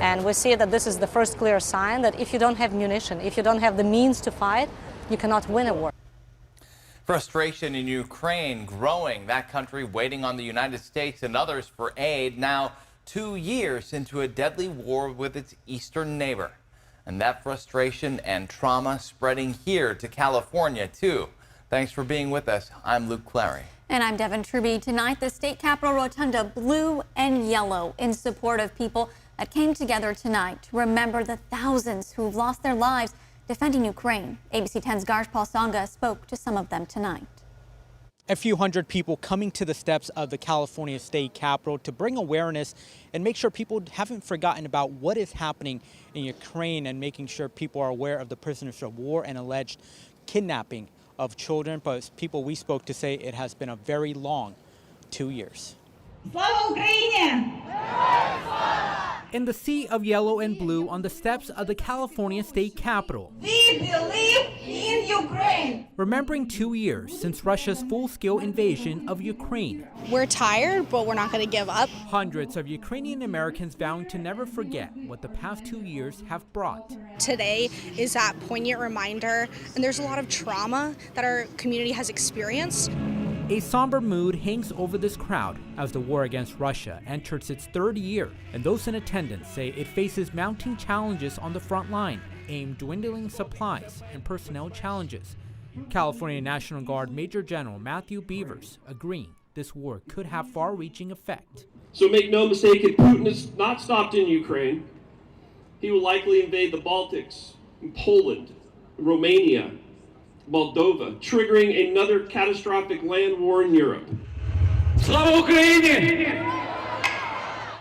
And we see that this is the first clear sign that if you don't have munition, if you don't have the means to fight, you cannot win a war. Frustration in Ukraine growing, that country waiting on the United States and others for aid, now 2 years into a deadly war with its eastern neighbor. And that frustration and trauma spreading here to California, too. Thanks for being with us. I'm Luke Clary. And I'm Devin Truby. Tonight, the state capitol rotunda blue and yellow in support of people that came together tonight to remember the thousands who've lost their lives defending Ukraine. ABC 10's Garshpal Sangha spoke to some of them tonight. A few hundred people coming to the steps of the California state capitol to bring awareness and make sure people haven't forgotten about what is happening in Ukraine and making sure people are aware of the prisoners of war and alleged kidnapping of children. But people we spoke to say it has been a very long 2 years. Slava Ukraini! In the sea of yellow and blue on the steps of the California state capitol. We believe in Ukraine! Remembering 2 years since Russia's full-scale invasion of Ukraine. We're tired, but we're not going to give up. Hundreds of Ukrainian Americans vowing to never forget what the past 2 years have brought. Today is that poignant reminder, and there's a lot of trauma that our community has experienced. A somber mood hangs over this crowd as the war against Russia enters its third year, and those in attendance say it faces mounting challenges on the front line, aimed dwindling supplies and personnel challenges. California National Guard Major General Matthew Beavers agreeing this war could have far-reaching effect. So make no mistake, if Putin is not stopped in Ukraine, he will likely invade the Baltics, Poland, Romania, Moldova, triggering another catastrophic land war in Europe. Slava Ukraini!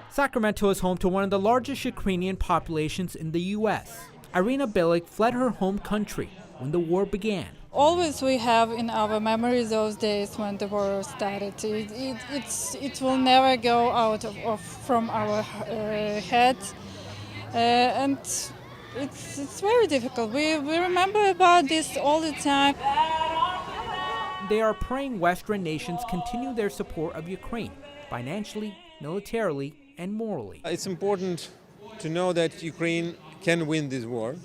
Sacramento is home to one of the largest Ukrainian populations in the U.S. Irina Bilik fled her home country when the war began. Always we have in our memory those days when the war started. It will never go out from our heads, and it's very difficult. We remember about this all the time. They are praying Western nations continue their support of Ukraine, financially, militarily, and morally. It's important to know that Ukraine can win this war.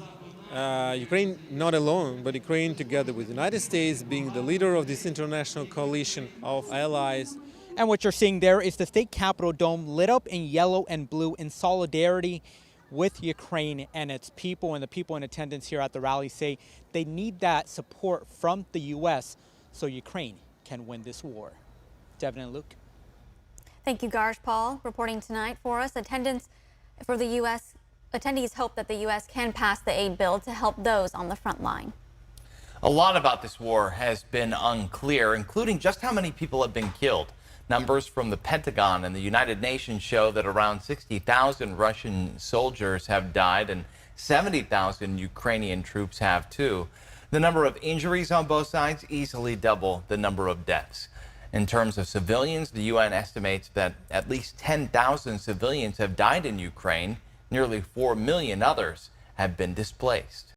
Ukraine not alone, but Ukraine together with the United States being the leader of this international coalition of allies. And what you're seeing there is the state capitol dome lit up in yellow and blue in solidarity with Ukraine and its people, and the people in attendance here at the rally say they need that support from the U.S. so Ukraine can win this war. Devin and Luke. Thank you, Garshpal. Reporting tonight for us, attendance for the U.S. Attendees hope that the U.S. can pass the aid bill to help those on the front line. A lot about this war has been unclear, including just how many people have been killed. Numbers from the Pentagon and the United Nations show that around 60,000 Russian soldiers have died and 70,000 Ukrainian troops have too. The number of injuries on both sides easily double the number of deaths. In terms of civilians, the UN estimates that at least 10,000 civilians have died in Ukraine. Nearly 4 million others have been displaced.